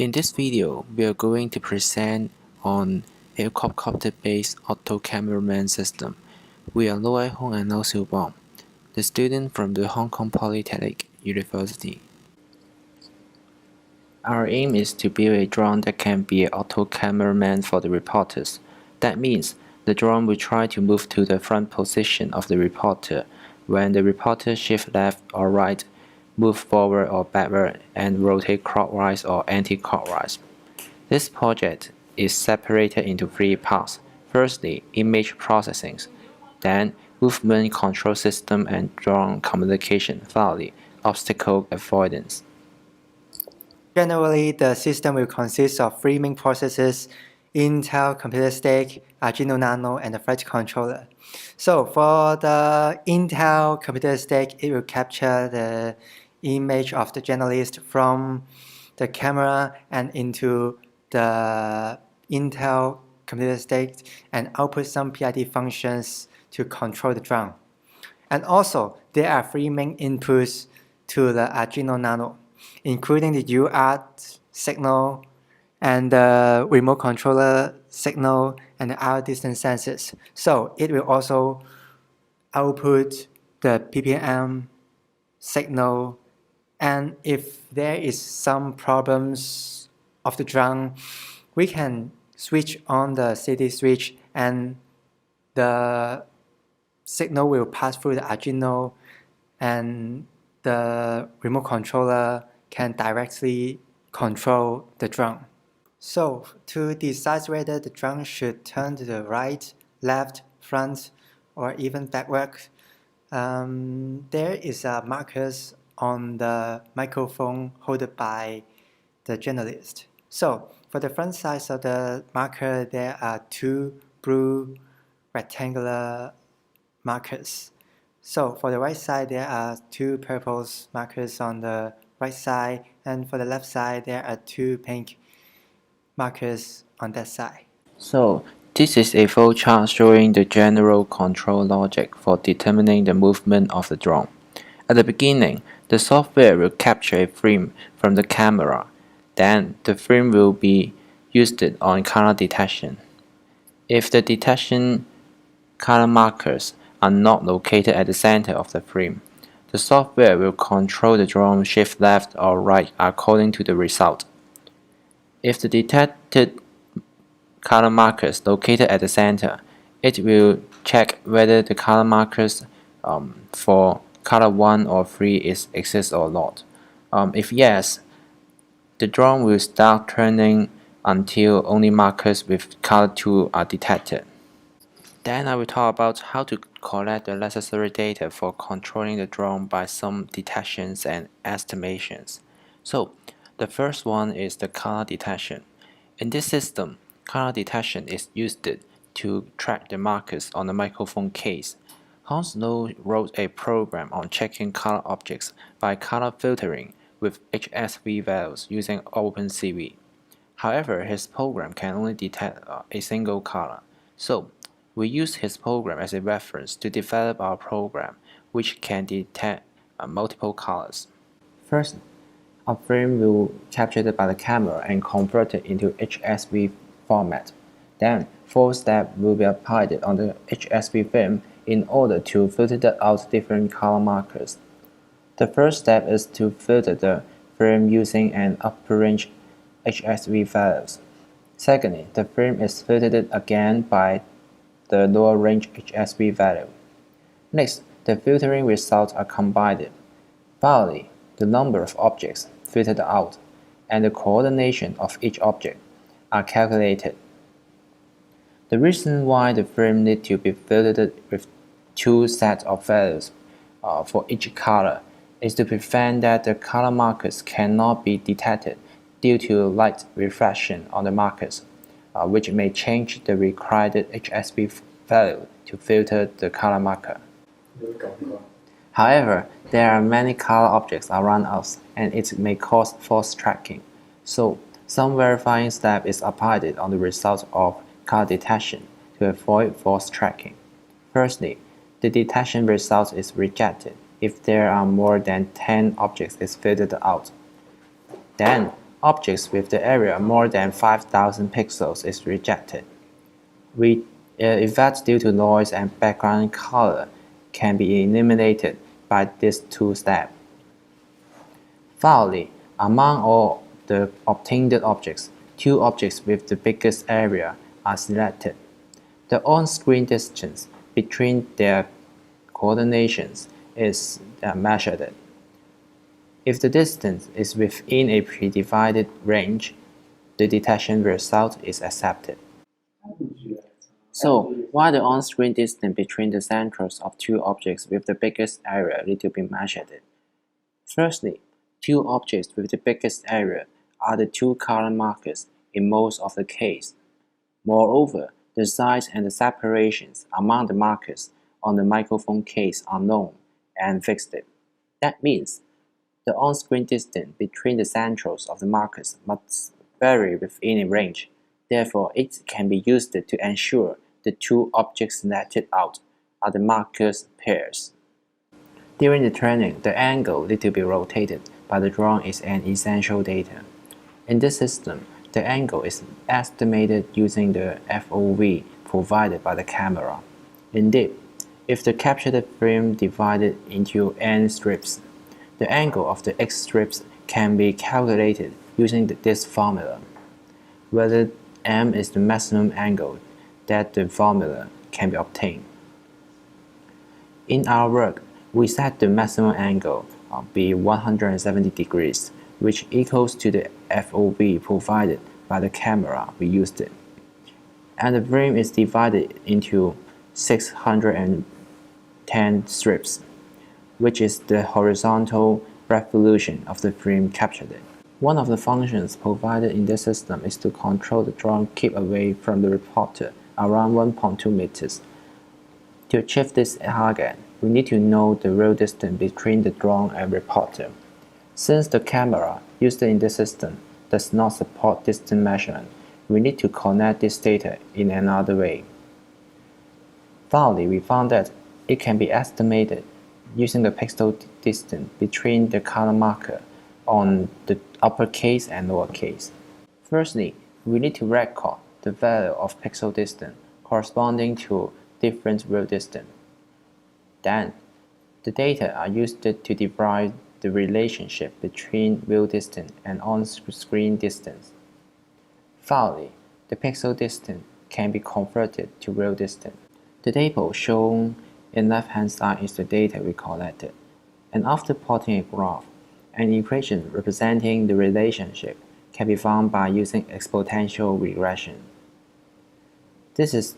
In this video, we are going to present on a Quadcopter-based auto cameraman system. We are Lo Ai Hong and Lau Siu Bong, the student from the Hong Kong Polytechnic University. Our aim is to build a drone that can be an auto cameraman for the reporters. That means the drone will try to move to the front position of the reporter when the reporter shifts left or right, move forward or backward, and rotate clockwise or anti-clockwise. This project is separated into three parts. Firstly, image processing, then movement control system and drone communication, finally, obstacle avoidance. Generally, the system will consist of three main processors: Intel computer stack, Arduino Nano, and the flight controller. So for the Intel computer stack, it will capture the image of the journalist from the camera and into the Intel computer stack and output some PID functions to control the drone. And also, there are three main inputs to the Arduino Nano, including the UART signal and the remote controller signal and the hour distance sensors. So it will also output the PPM signal, and if there is some problems of the drone, we can switch on the CD switch and the signal will pass through the Arduino and the remote controller can directly control the drone. So to decide whether the drone should turn to the right, left, front, or even backward, there is a markers on the microphone held by the journalist. So for the front side of the marker, there are two blue rectangular markers. So for the right side, there are two purple markers on the right side, and for the left side, there are two pink markers on that side. So this is a flowchart showing the general control logic for determining the movement of the drone. At the beginning, the software will capture a frame from the camera. Then the frame will be used on color detection. If the detection color markers are not located at the center of the frame, the software will control the drone shift left or right according to the result. If the detected color markers located at the center, it will check whether the color markers for color 1 or 3 exist or not. If yes, the drone will start turning until only markers with color 2 are detected. Then I will talk about how to collect the necessary data for controlling the drone by some detections and estimations. So, the first one is the color detection. In this system, color detection is used to track the markers on the microphone case. Hans Low wrote a program on checking color objects by color filtering with HSV values using OpenCV. However, his program can only detect a single color. So, we use his program as a reference to develop our program, which can detect multiple colors. First, a frame will be captured by the camera and converted into HSV format. Then, 4 steps will be applied on the HSV film in order to filter out different color markers. The first step is to filter the frame using an upper range HSV values. Secondly, the frame is filtered again by the lower range HSV value. Next, the filtering results are combined. Finally, the number of objects filtered out and the coordination of each object are calculated. The reason why the frame needs to be filtered with 2 sets of values for each color is to prevent that the color markers cannot be detected due to light refraction on the markers, which may change the required HSV value to filter the color marker. However, there are many color objects around us and it may cause false tracking. So, some verifying step is applied on the result of color detection to avoid false tracking. Firstly, the detection result is rejected if there are more than 10 objects is filtered out. Then, Objects with the area more than 5,000 pixels is rejected. Effects due to noise and background color can be eliminated by this two-step. Finally, among all the obtained objects, two objects with the biggest area are selected. The on-screen distance between their coordinations is measured. If the distance is within a predefined range, the detection result is accepted. So, why the on-screen distance between the centers of two objects with the biggest area need to be measured? Firstly, two objects with the biggest area are the two color markers in most of the case. Moreover, the size and the separations among the markers on the microphone case are known and fixed. That means the on-screen distance between the centers of the markers must vary within a range. Therefore, it can be used to ensure the two objects selected out are the markers pairs. During the training, the angle need to be rotated by the drone is an essential data. In this system, the angle is estimated using the FOV provided by the camera. Indeed, if the captured frame divided into n strips, the angle of the x strips can be calculated using this formula. Whether m is the maximum angle that the formula can be obtained. In our work, we set the maximum angle be 170 degrees, which equals to the FOV provided by the camera we used. And the frame is divided into 610 strips, which is the horizontal revolution of the frame captured. One of the functions provided in this system is to control the drone keep away from the reporter around 1.2 meters. To achieve this target, we need to know the real distance between the drone and reporter. Since the camera used in this system does not support distance measurement, we need to connect this data in another way. Finally, we found that it can be estimated using the pixel distance between the color marker on the uppercase and lowercase. Firstly, we need to record the value of pixel distance corresponding to different real distance. Then, the data are used to derive the relationship between real distance and on-screen distance. Finally, the pixel distance can be converted to real distance. The table shown in left-hand side is the data we collected, and after plotting a graph, an equation representing the relationship can be found by using exponential regression. This is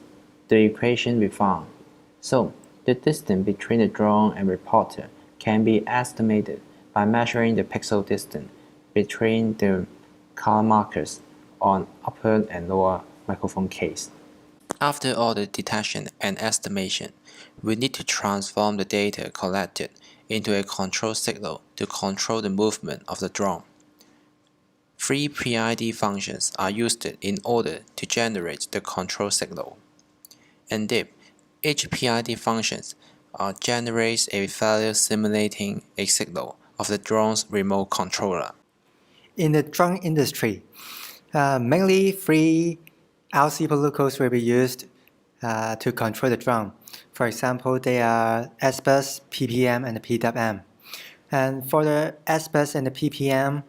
the equation we found. So, the distance between the drone and reporter can be estimated by measuring the pixel distance between the color markers on upper and lower microphone case. After all the detection and estimation, we need to transform the data collected into a control signal to control the movement of the drone. Three PID functions are used in order to generate the control signal. Indeed, each PID function generates a value simulating a signal of the drone's remote controller. In the drone industry, mainly three LC protocols will be used to control the drone. For example, they are S-bus, PPM, and PWM. And for the S-bus and the PPM,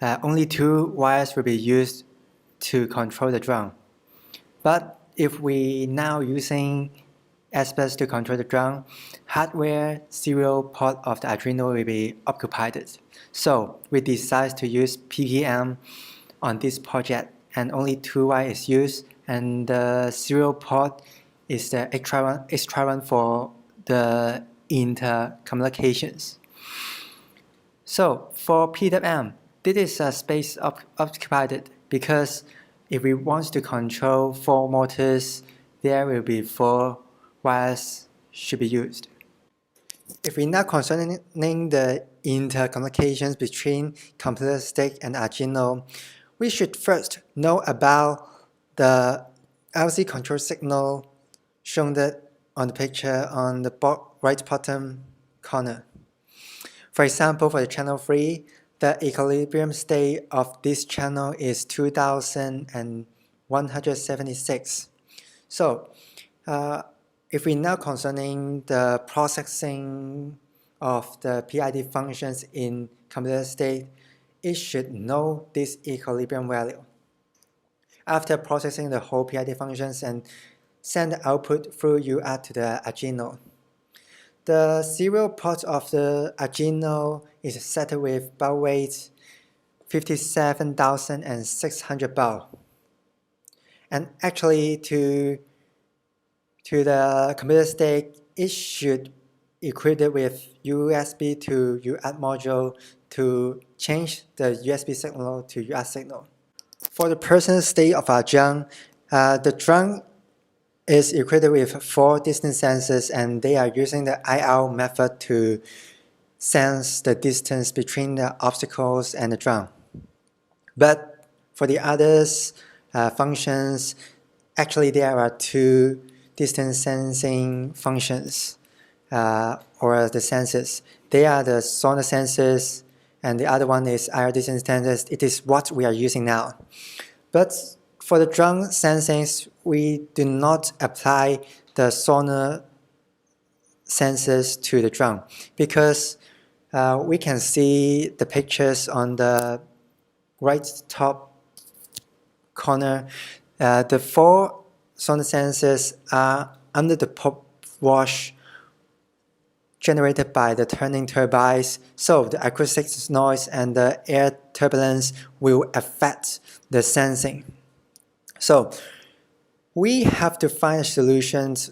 only two wires will be used to control the drone. But if we now using S-bus to control the drone, hardware serial port of the Arduino will be occupied. So we decide to use PPM on this project, and only two wires is used, and the serial port is the extra one for the intercommunications. So for PWM, this is a space occupied because if we want to control 4 motors, there will be 4 wires should be used. If we now concerning the intercommunications between computer stick and Arduino, we should first know about the LC control signal shown on the picture on the right bottom corner. For example, for the channel 3, The equilibrium state of this channel is 2176. So if we now concerning the processing of the PID functions in computer state, it should know this equilibrium value. After processing the whole PID functions and send the output through UART to the Arduino. The serial port of the Arduino is set with baud rate 57,600 baud. And actually to the computer state, it should equate it with USB to UART module to change the USB signal to UART signal. For the present state of our drum, the drum is equipped with 4 distance sensors, and they are using the IR method to sense the distance between the obstacles and the drum. But for the others functions, actually there are 2 distance sensing functions or the sensors. They are the sonar sensors, and the other one is IR distance sensors. It is what we are using now. But for the drum sensing, we do not apply the sonar sensors to the drum because we can see the pictures on the right top corner. The 4 sonar sensors are under the pop wash generated by the turning turbines, so the acoustic noise and the air turbulence will affect the sensing. So we have to find solutions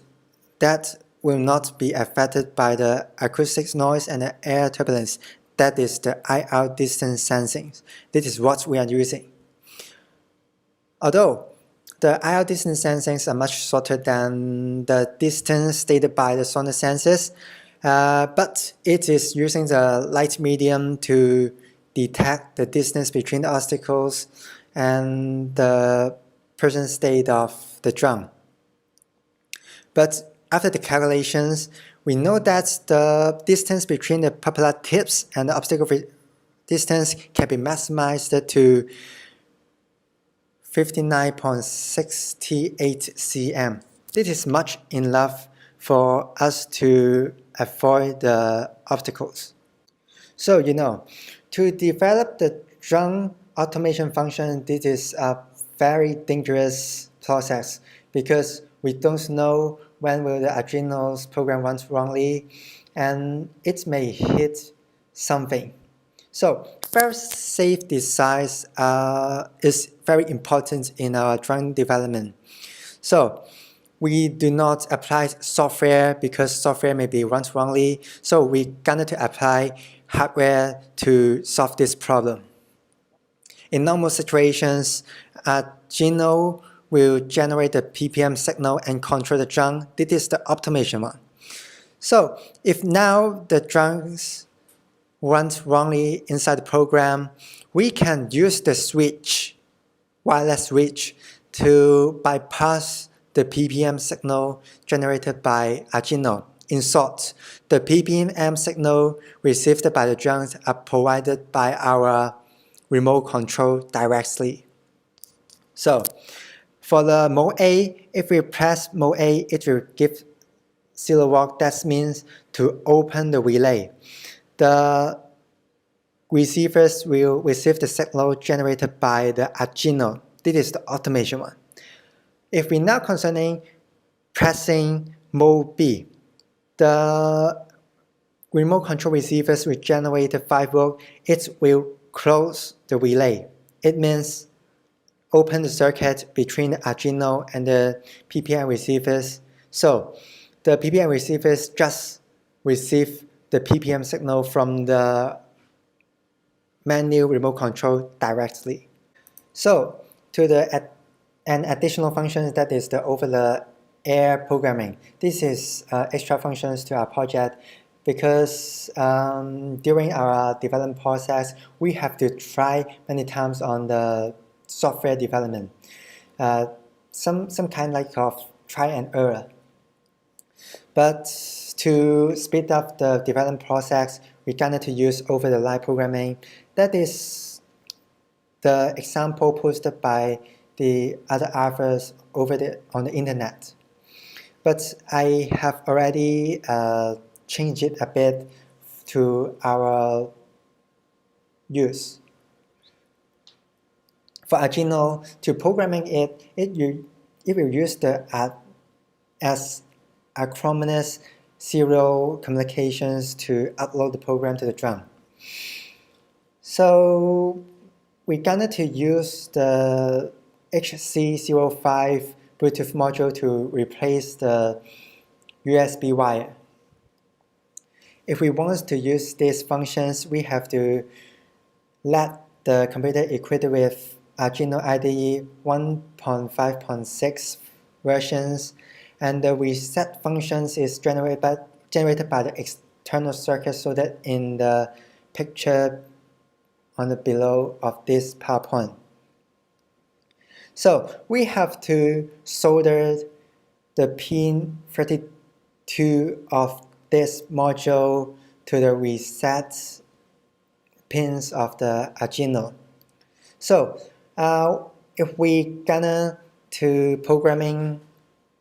that will not be affected by the acoustic noise and the air turbulence. That is the IR distance sensing. This is what we are using. Although the IR distance sensings are much shorter than the distance stated by the sonar sensors, but it is using the light medium to detect the distance between the obstacles and the present state of the drum. But after the calculations, we know that the distance between the propeller tips and the obstacle distance can be maximized to 59.68 cm. This is much enough for us to avoid the obstacles. So to develop the drum automation function, this is a very dangerous process because we don't know when will the Arduino's program runs wrongly and it may hit something. So very safe design is very important in our drum development. So we do not apply software because software may be runs wrongly. So we got to apply hardware to solve this problem. In normal situations, Arduino will generate the PPM signal and control the drum. This is the optimization one. So if now the drums runs wrongly inside the program, we can use the switch, wireless switch, to bypass the PPM signal generated by Arduino. In short, the PPM signal received by the drums are provided by our remote control directly. So for the mode A, if we press mode A, it will give 0 volt. That means to open the relay. The receivers will receive the signal generated by the Arduino. This is the automation one. If we now concerning pressing mode B, the remote control receivers will generate 5 volt. It will close the relay. It means open the circuit between the Arduino and the PPM receivers. So the PPM receivers just receive the PPM signal from the manual remote control directly. So to an additional function that is the over-the-air programming. This is extra functions to our project because during our development process, we have to try many times on the software development. Some kind of try and error. But to speed up the development process, we got to use over-the-line programming. that is the example posted by the other authors on the internet. But I have already changed it a bit to our use. For Arduino, to programming it will use the asynchronous serial communications to upload the program to the drum. So we're going to use the HC05 Bluetooth module to replace the USB wire. If we want to use these functions, we have to let the computer equipped with Arduino IDE 1.5.6 versions, and the reset functions is generated by the external circuit, so that in the picture on the below of this PowerPoint. So we have to solder the pin 32 of this module to the reset pins of the Arduino. So if we gonna to programming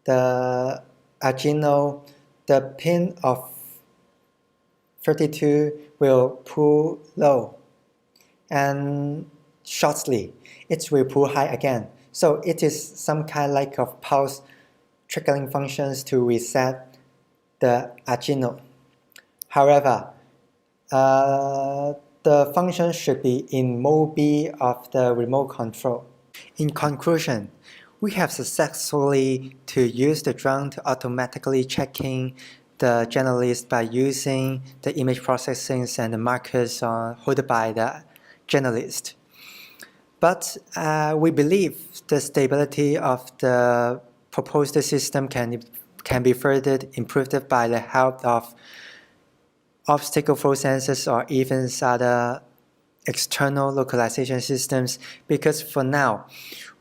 the Arduino, the pin of 32 will pull low, and shortly it will pull high again. So it is some kind like of pulse trickling functions to reset the Arduino. However, the function should be in mode B of the remote control. In conclusion, we have successfully to use the drum to automatically checking the general list by using the image processing and the markers held by the generalist. But we believe the stability of the proposed system can be further improved by the help of obstacle flow sensors or even other external localization systems, because for now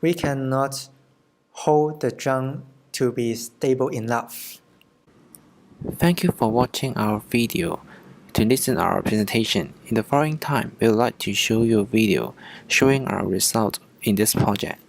we cannot hold the drum to be stable enough. Thank you for watching our video. To listen our presentation, in the following time, we would like to show you a video showing our result in this project.